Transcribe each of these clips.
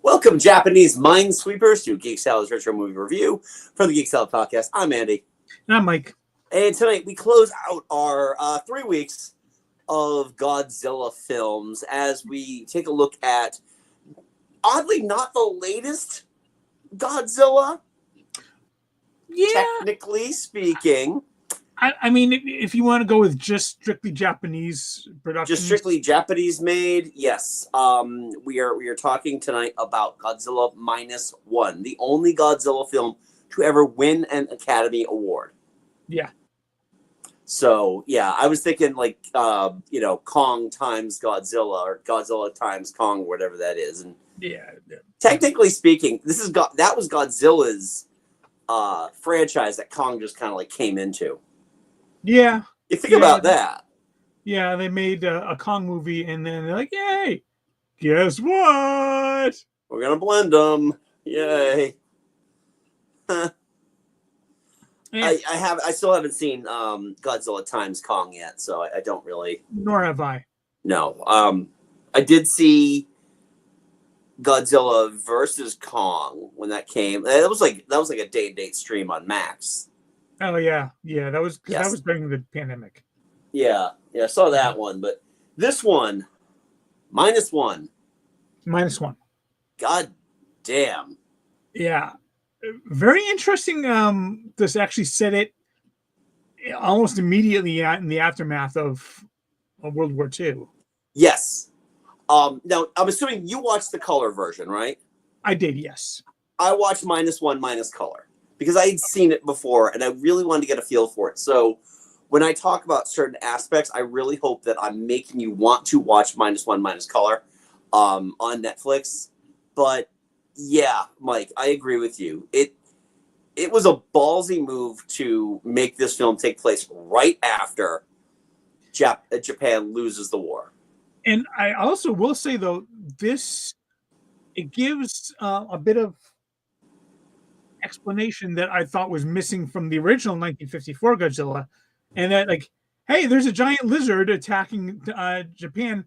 Welcome, Japanese minesweepers, to Geek Salad's Retro Movie Review from the Geek Salad Podcast. I'm Andy. And I'm Mike. And tonight we close out our 3 weeks of Godzilla films as we take a look at, oddly, not the latest Godzilla, technically speaking. I mean, if you want to go with just strictly Japanese production, just strictly Japanese made, yes. We are talking tonight about Godzilla Minus One, the only Godzilla film to ever win an Academy Award. Yeah. So yeah, I was thinking like Kong times Godzilla or Godzilla times Kong, whatever that is. And yeah. Technically speaking, that was Godzilla's franchise that Kong just kind of like came into. Yeah. You think about that. Yeah, they made a Kong movie, and then they're like, "Yay! Guess what? We're gonna blend them! Yay!" Huh. Yeah. I still haven't seen Godzilla times Kong yet, so I don't really. Nor have I. No. I did see Godzilla versus Kong when that came. That was like a day-and-date stream on Max. Oh yeah. That was during the pandemic. Yeah, I saw that one, but this one, Minus One. God damn. Yeah. Very interesting. This actually set it almost immediately in the aftermath of World War II. Yes. Now I'm assuming you watched the color version, right? I did, yes. I watched Minus One minus color because I had seen it before and I really wanted to get a feel for it. So when I talk about certain aspects, I really hope that I'm making you want to watch Minus One minus color on Netflix. But yeah, Mike, I agree with you. It was a ballsy move to make this film take place right after Japan loses the war. And I also will say, though, it gives a bit of explanation that I thought was missing from the original 1954 Godzilla. And that, like, hey, there's a giant lizard attacking Japan.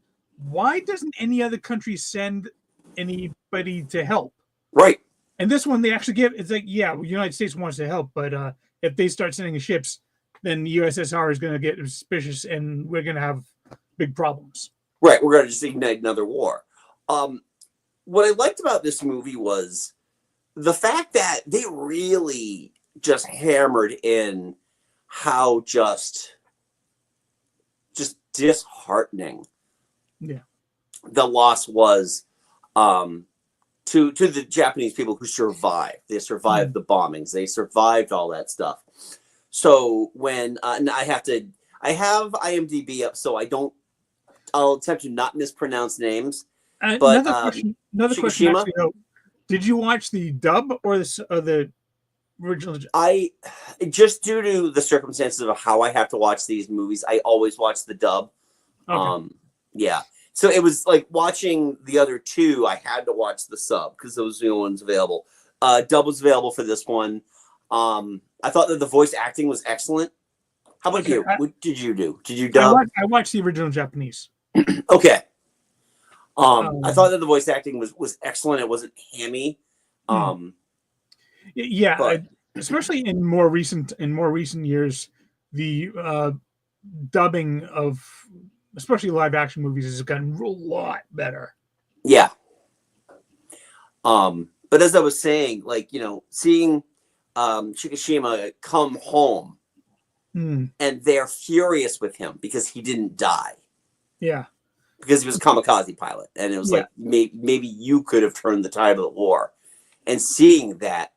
Why doesn't any other country send anybody to help? Right. And this one, they actually it's like, yeah, the United States wants to help, but if they start sending ships, then the USSR is going to get suspicious and we're going to have big problems. Right, we're going to just ignite another war. What I liked about this movie was the fact that they really just hammered in how just disheartening the loss was to the Japanese people who survived. They survived the bombings. They survived all that stuff. So when and I have IMDb up, so I'll attempt to not mispronounce names. But another question. Actually, though, did you watch the dub or the original? I just due to the circumstances of how I have to watch these movies, I always watch the dub. Okay. Yeah. So it was like watching the other two. I had to watch the sub because those were the ones available. Dub was available for this one. I thought that the voice acting was excellent. How about you? What did you do? Did you dub? I watched the original Japanese. Okay. I thought that the voice acting was excellent. It wasn't hammy. Especially in more recent years, the dubbing of especially live action movies has gotten a lot better. Yeah. But as I was saying, like, seeing Shikishima come home and they're furious with him because he didn't die. Yeah. Because he was a kamikaze pilot. And it was like, maybe you could have turned the tide of the war. And seeing that,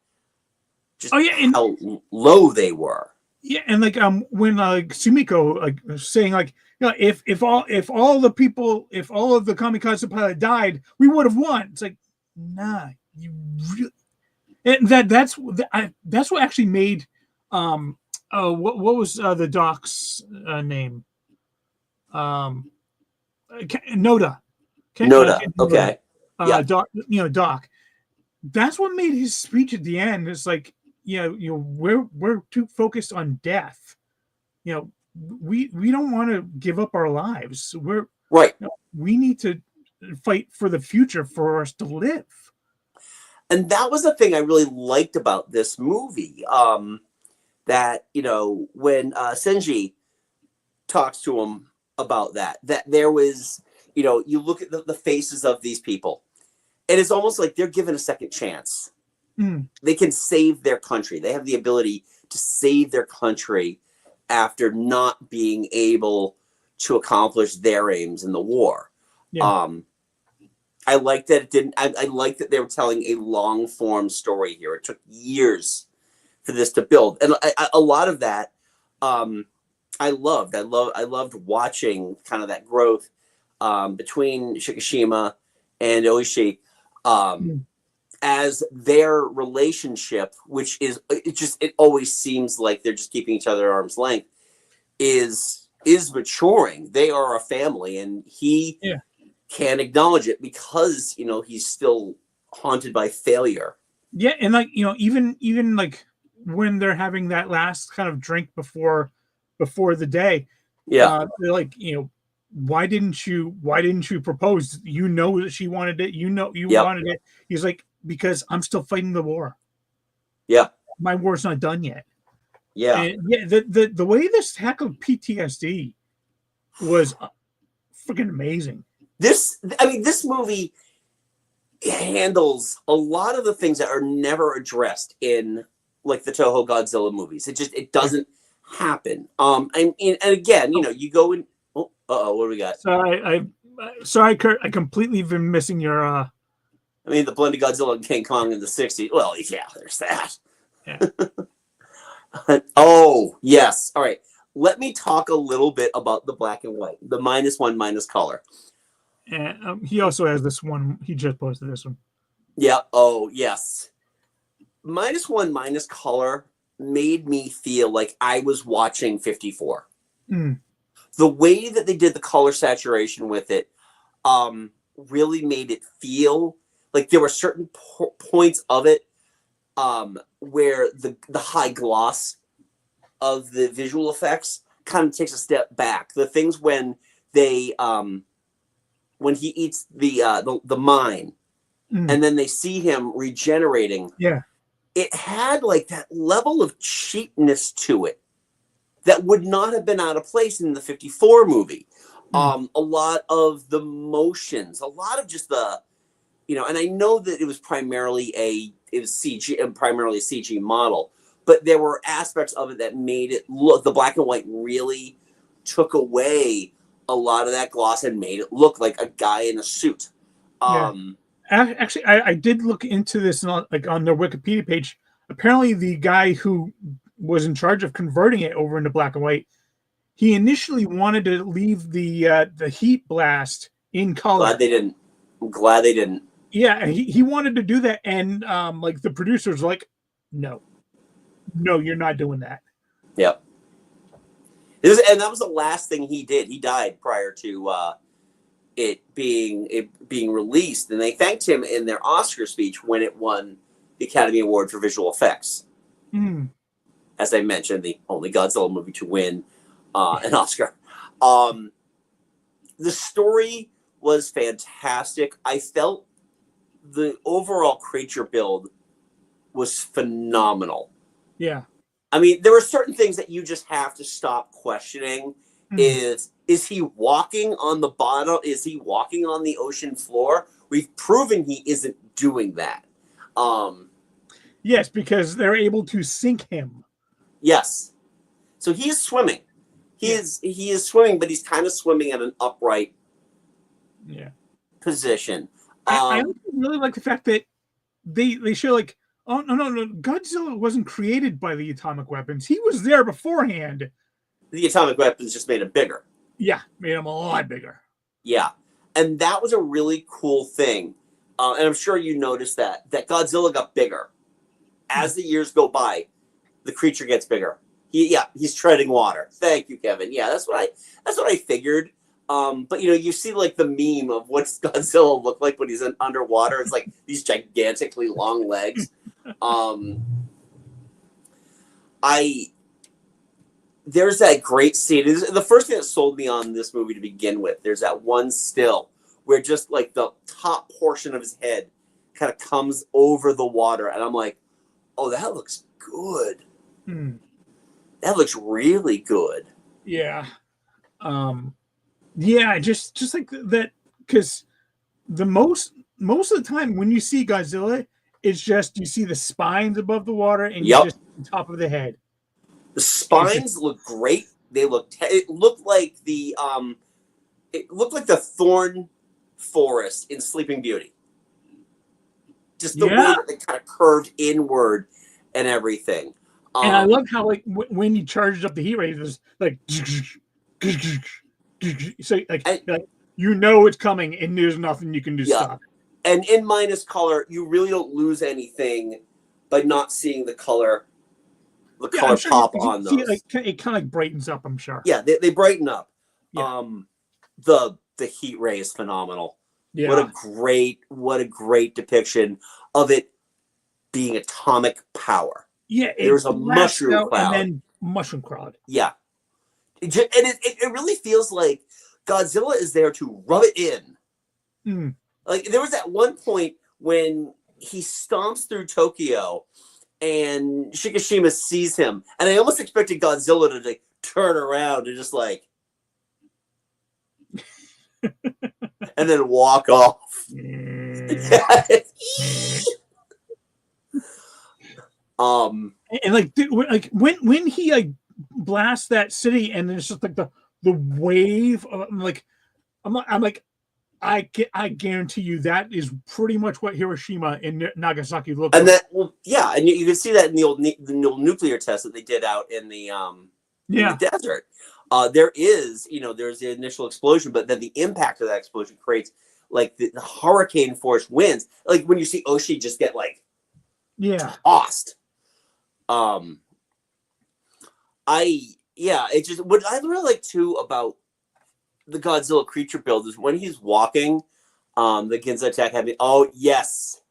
just how low they were. Yeah, and like when Sumiko was saying like, if all of the kamikaze pilot died, we would have won. It's like, nah, you really. And that's what actually made what was the doc's name? Noda. Okay. Doc. That's what made his speech at the end. It's like, we're too focused on death. We don't want to give up our lives. We're right. We need to fight for the future for us to live. And that was the thing I really liked about this movie. That, you know, when Senji talks to him about that there was, you know, you look at the faces of these people, and it's almost like they're given a second chance. They can save their country. They have the ability to save their country after not being able to accomplish their aims in the war. Yeah. I like that it didn't. I like that they were telling a long form story here. It took years for this to build, and a lot of that I loved. I loved watching kind of that growth between Shikishima and Oishi as their relationship, which is it always seems like they're just keeping each other at arm's length, is maturing. They are a family, and he can acknowledge it because, you know, he's still haunted by failure. Yeah, and like, you know, even like when they're having that last kind of drink before the day, they're like, you know, why didn't you propose? You know that she wanted it. You know you wanted it. He's like, because I'm still fighting the war. Yeah, my war's not done yet. Yeah, and the way this tackled PTSD was freaking amazing. This movie handles a lot of the things that are never addressed in like the Toho Godzilla movies. It doesn't happen. And again, you know, you go in. Oh, what do we got? Sorry, Kurt. I completely been missing your. I mean, the blended Godzilla and King Kong in the '60s. Well, yeah, there's that. Yeah. Oh, yes. All right. Let me talk a little bit about the black and white, the -1 minus color. And he also has this one. He just posted this one. Yeah. Oh, yes. -1 minus color made me feel like I was watching 54. The way that they did the color saturation with it really made it feel like there were certain points of it where the high gloss of the visual effects kind of takes a step back. The things when they when he eats the mine and then they see him regenerating. Yeah. It had like that level of cheapness to it that would not have been out of place in the 54 movie. A lot of the motions, a lot of just the, you know, and I know that it was primarily a CG model, but there were aspects of it that made it look, the black and white really took away a lot of that gloss and made it look like a guy in a suit. Actually, I did look into this on their Wikipedia page. Apparently, the guy who was in charge of converting it over into black and white, he initially wanted to leave the heat blast in color. I'm glad they didn't. Yeah, he wanted to do that, and like the producers were like, no, you're not doing that. Yep. And that was the last thing he did. He died prior to it being released, and they thanked him in their Oscar speech when it won the Academy Award for Visual Effects. As I mentioned, the only Godzilla movie to win an Oscar. The story was fantastic. I felt the overall creature build was phenomenal. Yeah. I mean, there were certain things that you just have to stop questioning. Is he walking on the bottom? Is he walking on the ocean floor? We've proven he isn't doing that. Yes, because they're able to sink him. Yes. So he is swimming. He is swimming, but he's kind of swimming at an upright position. I really like the fact that they show like, oh no, Godzilla wasn't created by the atomic weapons. He was there beforehand. The atomic weapons just made him bigger. Yeah, made him a lot bigger. Yeah, and that was a really cool thing. And I'm sure you noticed that Godzilla got bigger as the years go by. The creature gets bigger. He's treading water. Thank you, Kevin. Yeah, that's what I figured. But you know, you see like the meme of what's Godzilla look like when he's underwater. It's like these gigantically long legs. There's that great scene. The first thing that sold me on this movie to begin with. There's that one still where just like the top portion of his head kind of comes over the water, and I'm like, oh, that looks good. That looks really good. Yeah. Yeah, just like that, because the most of the time when you see Godzilla, it's just you see the spines above the water and you Yep. just the top of the head. The spines look great. They look. It looked like the thorn forest in Sleeping Beauty. Just the way that they kind of curved inward and everything. And I love how like when he charges up the heat ray, there's like so like you know it's coming and there's nothing you can do to stop it. And in minus color, you really don't lose anything by not seeing the color. The color pop on those. Like, it kind of like brightens up, I'm sure. Yeah, they brighten up. Yeah. The heat ray is phenomenal. Yeah. What a great depiction of it being atomic power. Yeah, there's a mushroom cloud. And then mushroom cloud. Yeah. And it really feels like Godzilla is there to rub it in. Like, there was that one point when he stomps through Tokyo and Shikishima sees him, and I almost expected Godzilla to like turn around and just like and then walk off. And like when he like blasts that city and it's just like the wave of, I'm like I guarantee you that is pretty much what Hiroshima and Nagasaki look and like. That and you can see that in the old nuclear test that they did out in the desert. There is, there's the initial explosion, but then the impact of that explosion creates like the hurricane force winds. Like when you see Oshi just get like tossed. It's just what I really like too about the Godzilla creature build is when he's walking, the Ginza attack had me. Oh yes.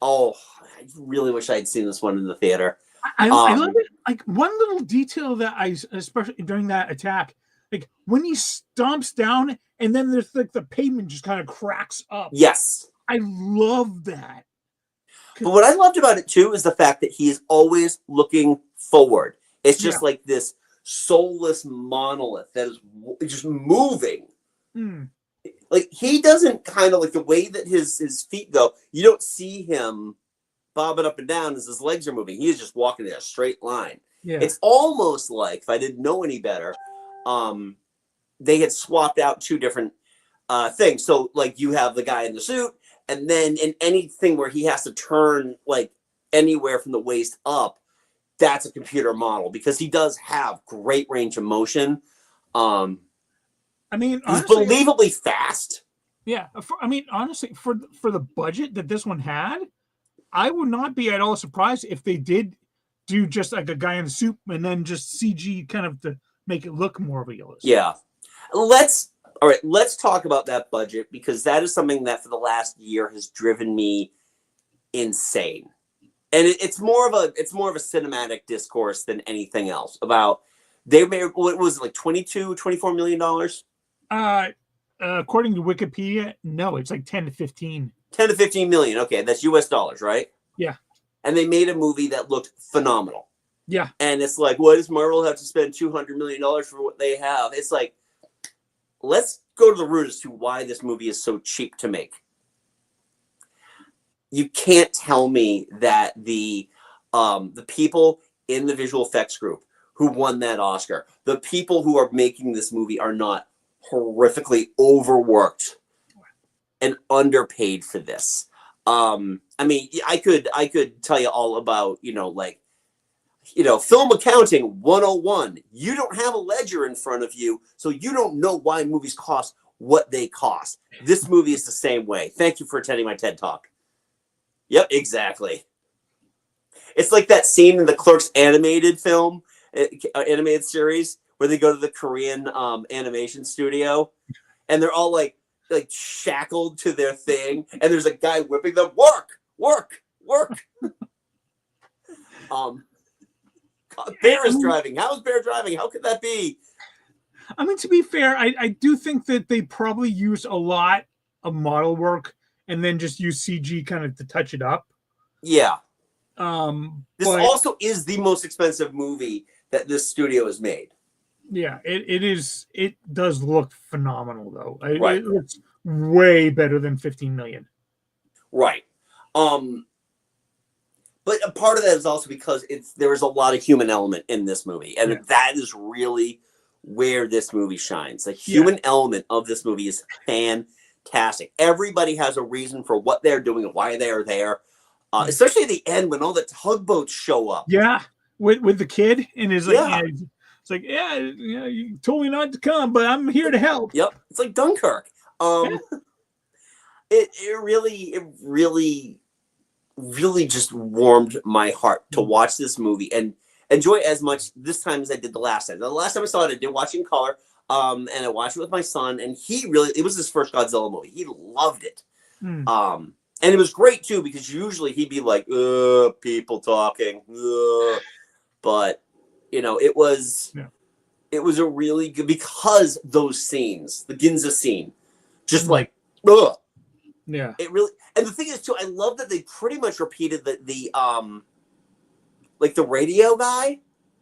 Oh, I really wish I had seen this one in the theater. I love it. Like one little detail that especially during that attack, like when he stomps down and then there's like the pavement just kind of cracks up. Yes. I love that. But what I loved about it too is the fact that he is always looking forward. It's just like this soulless monolith that is just moving. Like he doesn't kind of like the way that his feet go. You don't see him bobbing up and down as his legs are moving. He is just walking in a straight line. Yeah. It's almost like, if I didn't know any better, they had swapped out two different things. So like you have the guy in the suit, and then in anything where he has to turn like anywhere from the waist up, that's a computer model because he does have great range of motion. I mean, honestly, he's believably fast. Yeah. Honestly, for the budget that this one had, I would not be at all surprised if they did do just like a guy in a suit and then just CG kind of to make it look more realistic. Yeah. Let's talk about that budget because that is something that for the last year has driven me insane. And it's more of a cinematic discourse than anything else about they made, what was it, like $24 million? According to Wikipedia, no, it's like 10 to 15. 10 to 15 million. Okay, that's US dollars, right? Yeah. And they made a movie that looked phenomenal. Yeah. And it's like, why does Marvel have to spend $200 million for what they have? It's like, let's go to the root as to why this movie is so cheap to make. You can't tell me that the people in the visual effects group who won that Oscar, the people who are making this movie are not horrifically overworked and underpaid for this. I mean, I could tell you all about, film accounting 101. You don't have a ledger in front of you, so you don't know why movies cost what they cost. This movie is the same way. Thank you for attending my TED Talk. Yep, exactly. It's like that scene in the Clerks animated film, animated series, where they go to the Korean animation studio, and they're all like shackled to their thing, and there's a guy whipping them. Work. Bear is driving. How is Bear driving? How could that be? I mean, to be fair, I do think that they probably use a lot of model work and then just use CG kind of to touch it up. Yeah. This But also is the most expensive movie that this studio has made. yeah, it is. It does look phenomenal, though. Right. It looks way better than 15 million. Right. But a part of that is also because there is a lot of human element in this movie, and that is really where this movie shines. The human element of this movie is fantastic. Everybody has a reason for what they're doing and why they are there. Especially at the end when all the tugboats show up. Yeah, with the kid and his like, it's like, you told me not to come, but I'm here to help. Yep, it's like Dunkirk. It really just warmed my heart to watch this movie and enjoy it as much this time as I did the last time. The last time I saw it, I did watch it in color, and I watched it with my son, and it was his first Godzilla movie. He loved it. And it was great too, because usually he'd be like, people talking, but it was a really good, because those scenes, the Ginza scene, just like, it really, and the thing is too, I love that they pretty much repeated the like the radio guy,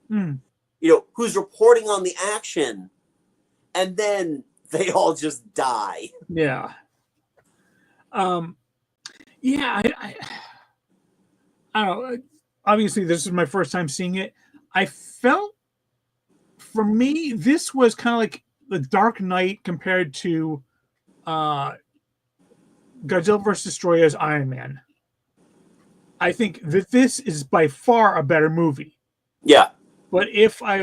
who's reporting on the action, and then they all just die. Yeah. I don't know. Obviously, this is my first time seeing it. I felt, for me, this was kind of like the Dark Knight compared to Godzilla vs. Destroyer's Iron Man. I think that this is by far a better movie. Yeah. But if I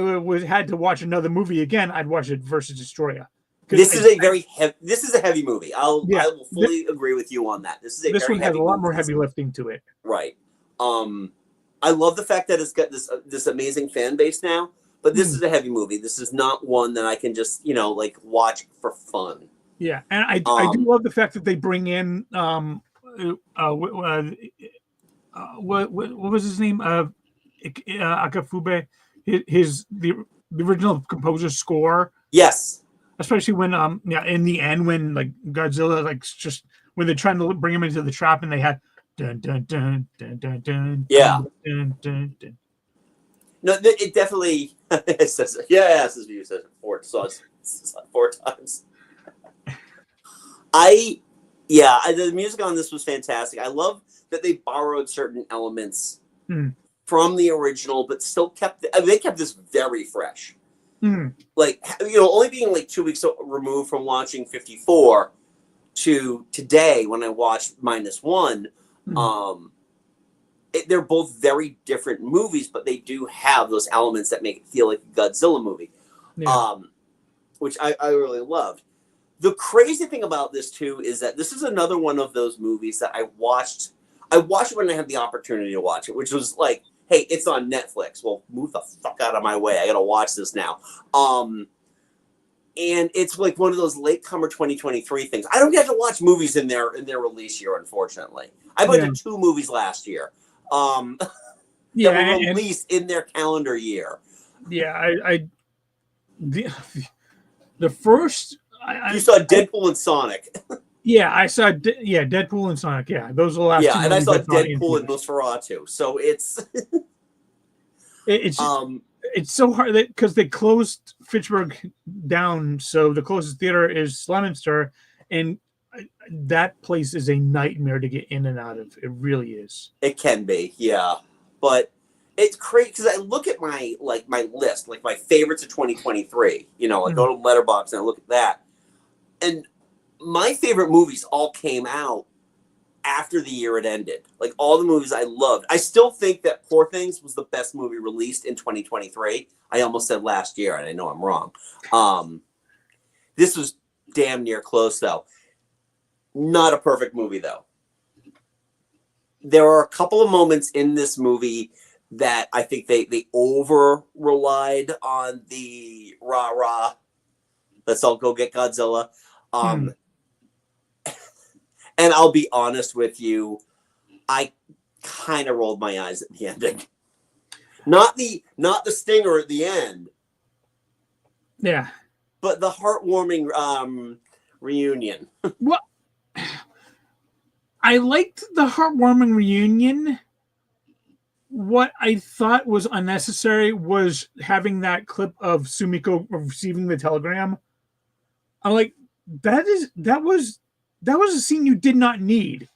had to watch another movie again, I'd watch it versus Destroyer. This is a heavy movie. I will fully agree with you on that. This one has a lot more heavy lifting to it. Right. I love the fact that it's got this amazing fan base now, but this is a heavy movie. This is not one that I can just, like watch for fun. Yeah. And I do love the fact that they bring in what was his name? Akafube, the original composer's score. Yes. Especially when in the end, when like Godzilla, like, just when they're trying to bring him into the trap, and they had dun dun dun dun dun dun. Dun, dun, dun. No, it definitely it says says you said it four times. The music on this was fantastic. I love that they borrowed certain elements from the original, but still kept this very fresh. Like, only being like 2 weeks removed from watching 54 to today when I watched Minus One, they're both very different movies, but they do have those elements that make it feel like a Godzilla movie, which I really loved. The crazy thing about this too is that this is another one of those movies that I watched when I had the opportunity to watch it, which was like, hey, it's on Netflix. Well, move the fuck out of my way. I gotta watch this now. And it's like one of those latecomer 2023 things. I don't get to watch movies in their release year, unfortunately. I went to 2 movies last year that were released in their calendar year. Yeah, the first... You saw Deadpool and Sonic. Yeah, I saw Deadpool and Sonic. Yeah, those are the last two. Yeah, and I saw Deadpool and Nosferatu. So it's it's so hard because they closed Fitchburg down, so the closest theater is Leominster, and that place is a nightmare to get in and out of. It really is. It can be, yeah, but it's crazy because I look at my list, like my favorites of 2023. I go to Letterboxd and I look at that, and my favorite movies all came out after the year it ended. Like, all the movies I loved. I still think that Poor Things was the best movie released in 2023. I almost said last year, and I know I'm wrong. This was damn near close, though. Not a perfect movie, though. There are a couple of moments in this movie that I think they over-relied on the rah-rah, let's all go get Godzilla. And I'll be honest with you, I kind of rolled my eyes at the ending. Not the stinger at the end. Yeah. But the heartwarming reunion. Well, I liked the heartwarming reunion. What I thought was unnecessary was having that clip of Sumiko receiving the telegram. I'm like, that was a scene you did not need.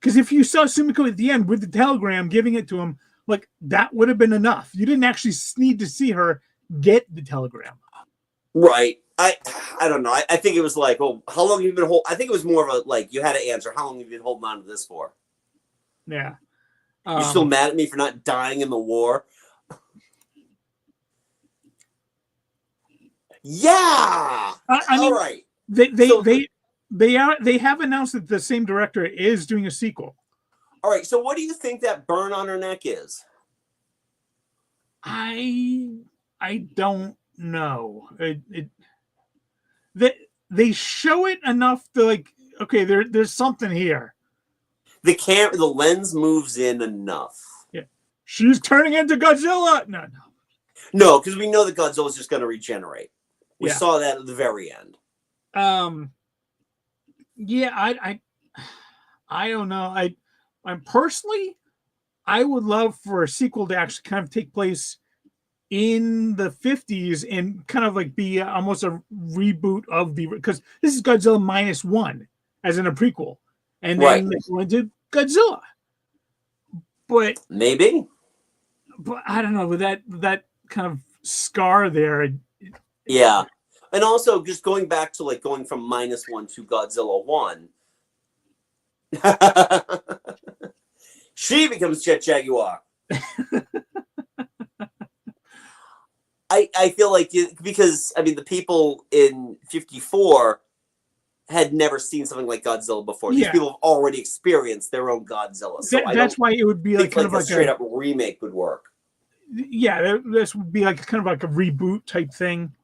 Because if you saw Sumiko at the end with the telegram giving it to him, like that would have been enough. You didn't actually need to see her get the telegram. Right. I don't know. I think it was like, well, how long have you been holding? I think it was more of a like you had to answer. How long have you been holding on to this for? Yeah. You're still mad at me for not dying in the war? Yeah. I mean, all right. They have announced that the same director is doing a sequel. All right. So what do you think that burn on her neck is? I don't know. They show it enough to like, okay, there's something here. The lens moves in enough. Yeah, she's turning into Godzilla. No, because we know that Godzilla's just going to regenerate. We saw that at the very end. Yeah, I don't know. I'm personally, I would love for a sequel to actually kind of take place in the 50s and kind of like be almost a reboot of because this is Godzilla Minus One as in a prequel, and then they go into Godzilla. But maybe, but I don't know, with that kind of scar there. Yeah, and also just going back to like going from -1 to Godzilla 1. She becomes Jet Jaguar. I feel like because I mean the people in 54 had never seen something like Godzilla before. These people have already experienced their own Godzilla. So that's why it would be like kind of like a straight up remake would work. Yeah, this would be like kind of like a reboot type thing.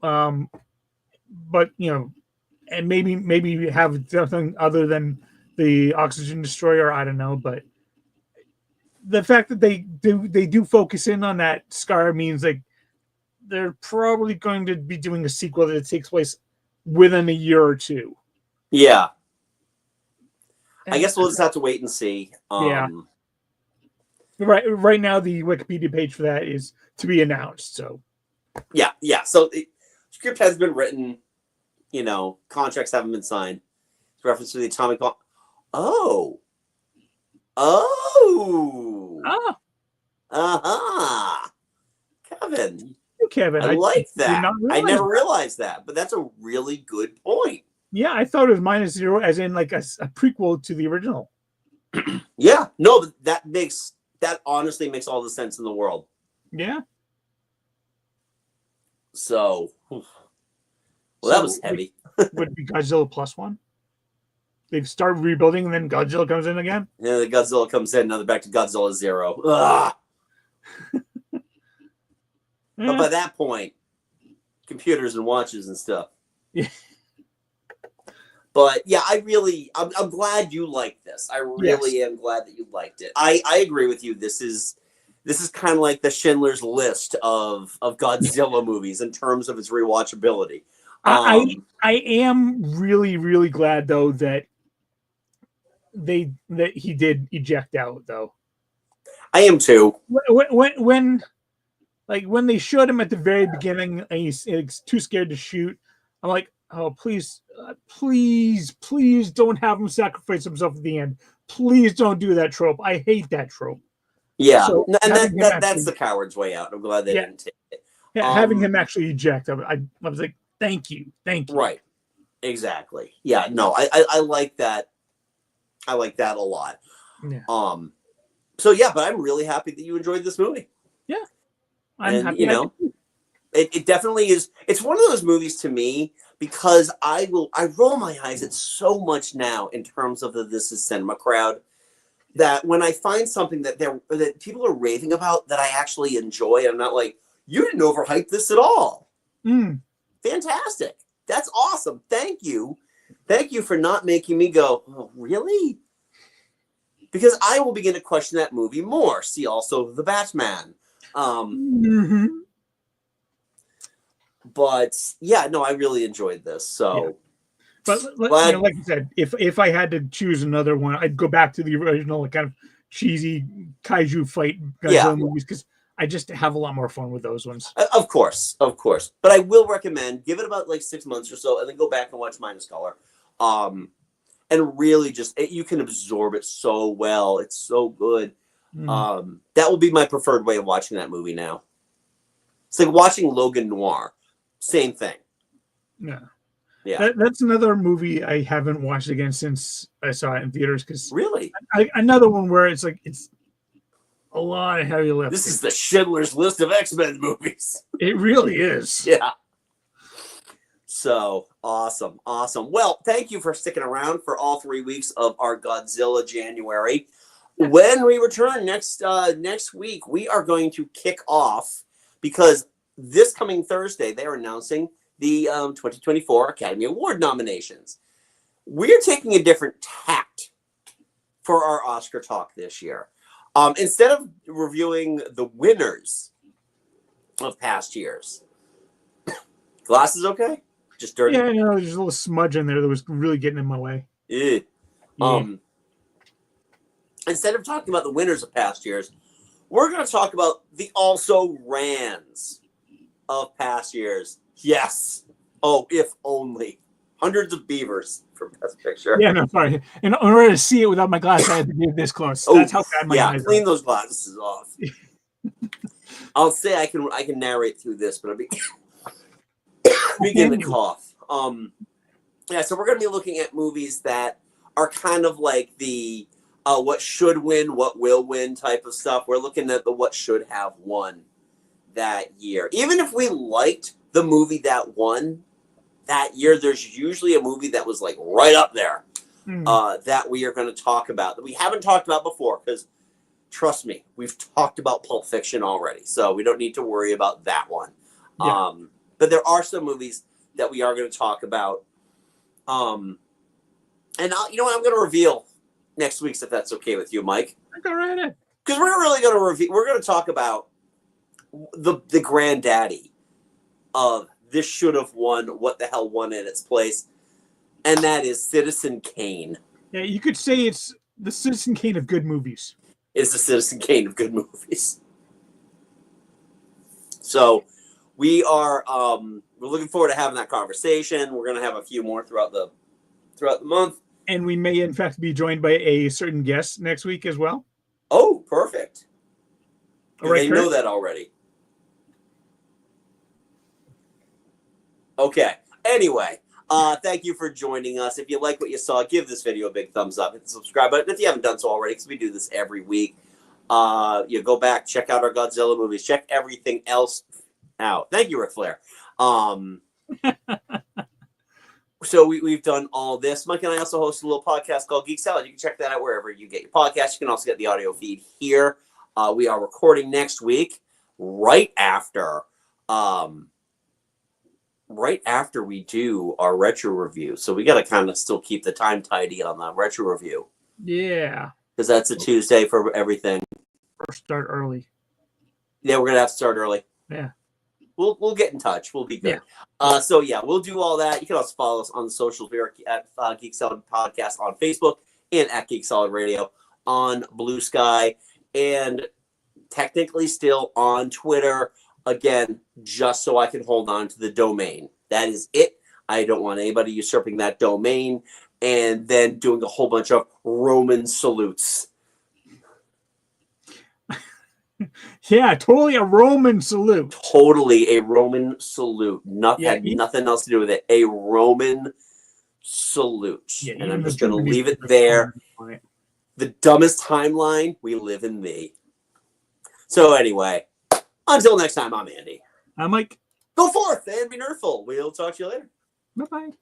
But you know, and maybe have something other than the oxygen destroyer. I don't know, but the fact that they do focus in on that scar means like they're probably going to be doing a sequel that takes place within a year or two. Yeah, I guess we'll just have to wait and see. Yeah. Right now, the Wikipedia page for that is to be announced. So, yeah. So the script has been written. You know, contracts haven't been signed. It's reference to the atomic bomb. Oh. Kevin. I like that. I never realized that, but that's a really good point. Yeah, I thought it was -0, as in like a prequel to the original. Yeah, no, but that honestly makes all the sense in the world. Yeah. So, that was heavy. Would it be Godzilla +1? They've started rebuilding, and then Godzilla comes in again. Yeah, the Godzilla comes in. Now they're back to Godzilla 0. Ugh. But by that point, computers and watches and stuff. Yeah. But yeah, I'm glad you liked this. I really am glad that you liked it. I agree with you. This is kind of like the Schindler's List of Godzilla movies in terms of its rewatchability. I am really, really glad though that he did eject out though. I am too. When they showed him at the very beginning and he's too scared to shoot, I'm like, oh, please don't have him sacrifice himself at the end. Please don't do that trope. I hate that trope. Yeah, so and that's the coward's way out. I'm glad they didn't take it. Yeah, having him actually eject, I was like, thank you. Right, exactly. Yeah, no, I like that. I like that a lot. Yeah. So yeah, but I'm really happy that you enjoyed this movie. Yeah. I'm happy. It definitely is. It's one of those movies to me because I roll my eyes at so much now in terms of the This Is Cinema crowd that when I find something that people are raving about that I actually enjoy, I'm not like, you didn't overhype this at all. Fantastic. That's awesome. Thank you. Thank you for not making me go, oh, really? Because I will begin to question that movie more. See also The Batman. But yeah, no, I really enjoyed this. So But Glad- like you said, if I had to choose another one, I'd go back to the original, like, kind of cheesy kaiju fight Godzilla movies, because I just have a lot more fun with those ones. Of course. But I will recommend, give it about like 6 months or so, and then go back and watch Minus Color. And really just, you can absorb it so well. It's so good. That will be my preferred way of watching that movie now. It's like watching Logan Noir. Same thing. Yeah. That's another movie I haven't watched again since I saw it in theaters. Because really, another one where it's like it's a lot of heavy lifting. This is the Schindler's List of X-Men movies. It really is. Yeah. So awesome. Well, thank you for sticking around for all 3 weeks of our Godzilla January. When we return next week, we are going to kick off, because this coming Thursday they're announcing the 2024 Academy Award nominations. We're taking a different tact for our Oscar talk this year. Instead of reviewing the winners of past years. Glasses okay? Just dirty? Yeah, there's a little smudge in there that was really getting in my way. Yeah. Instead of talking about the winners of past years, we're going to talk about the also-rans of past years. Yes. Oh, if only. Hundreds of beavers for Best Picture. Yeah, no, sorry. In order to see it without my glasses, I had to be this close. That's how bad my eyes clean are. those glasses off. I'll say I can narrate through this, but I'll begin to cough. So we're going to be looking at movies that are kind of like the what should win, what will win type of stuff. We're looking at the what should have won that year. Even if we liked the movie that won that year, there's usually a movie that was like right up there that we are going to talk about that we haven't talked about before, because trust me, we've talked about Pulp Fiction already, so we don't need to worry about that one. Yeah. But there are some movies that we are going to talk about. And you know what? I'm going to reveal next week's, if that's okay with you, Mike. Go right ahead. Because we're really going to we're going to talk about the granddaddy of this should have won, what the hell won in its place, and that is Citizen Kane. Yeah, you could say it's the Citizen Kane of good movies. It's the Citizen Kane of good movies. So we are we're looking forward to having that conversation. We're going to have a few more throughout the month. And we may, in fact, be joined by a certain guest next week as well. Oh, perfect. All right, they know that already. Okay. Anyway, thank you for joining us. If you like what you saw, give this video a big thumbs up. Hit the subscribe button if you haven't done so already, because we do this every week. You go back, check out our Godzilla movies, check everything else out. Thank you, Ric Flair. So we've done all this. Mike and I also host a little podcast called Geek Salad. You can check that out wherever you get your podcast. You can also get the audio feed here. We are recording next week, right after we do our retro review. So we got to kind of still keep the time tidy on the retro review. Yeah. Because that's a Tuesday for everything. Or start early. Yeah, we're going to have to start early. Yeah. We'll get in touch. We'll be good. Yeah. We'll do all that. You can also follow us on the socials. We are at Geek Salad Podcast on Facebook and at Geek Salad Radio on Blue Sky, and technically still on Twitter. Again, just so I can hold on to the domain. That is it. I don't want anybody usurping that domain and then doing a whole bunch of Roman salutes. Yeah, totally a Roman salute. Totally a Roman salute. Had nothing else to do with it. A Roman salute. Yeah, and I'm just going to leave it there. The dumbest timeline, we live in thee. So anyway, until next time, I'm Andy. I'm Mike. Go forth and be nerdful. We'll talk to you later. Bye-bye.